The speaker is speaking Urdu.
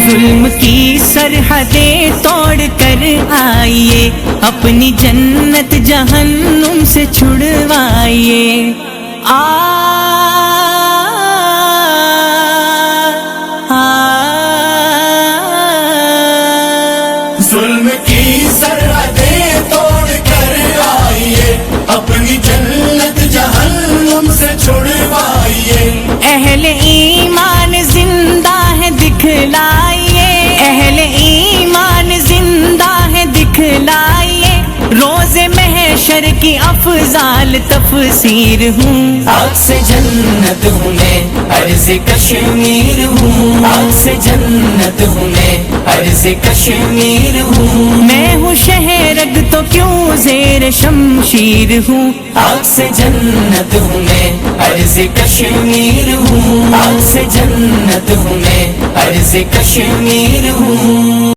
ظلم کی سرحدیں توڑ کر آئیے، اپنی جنت جہنم سے چھڑوائیے۔ ظلم کی سرحدیں توڑ کر آئیے، اپنی جنت جہنم سے چھڑوائیے۔ اہل ایمان زندہ ہے دکھلائیے، اہل ایمان زندہ ہے دکھلائیے، روز محشر کی افضال تفسیر ہوں۔ آگ سے جنت ہوں میں، عرض کشمیر ہوں، آگ سے جنت ہوں میں، عرض کشمیر ہوں، میں ہوں شہرگ تو کیوں زیر شمشیر ہوں۔ آگ سے جنت ہوں میں، عرض کشمیر ہوں، آگ سے جنت ہوں میں، عرض کشمیر ہوں۔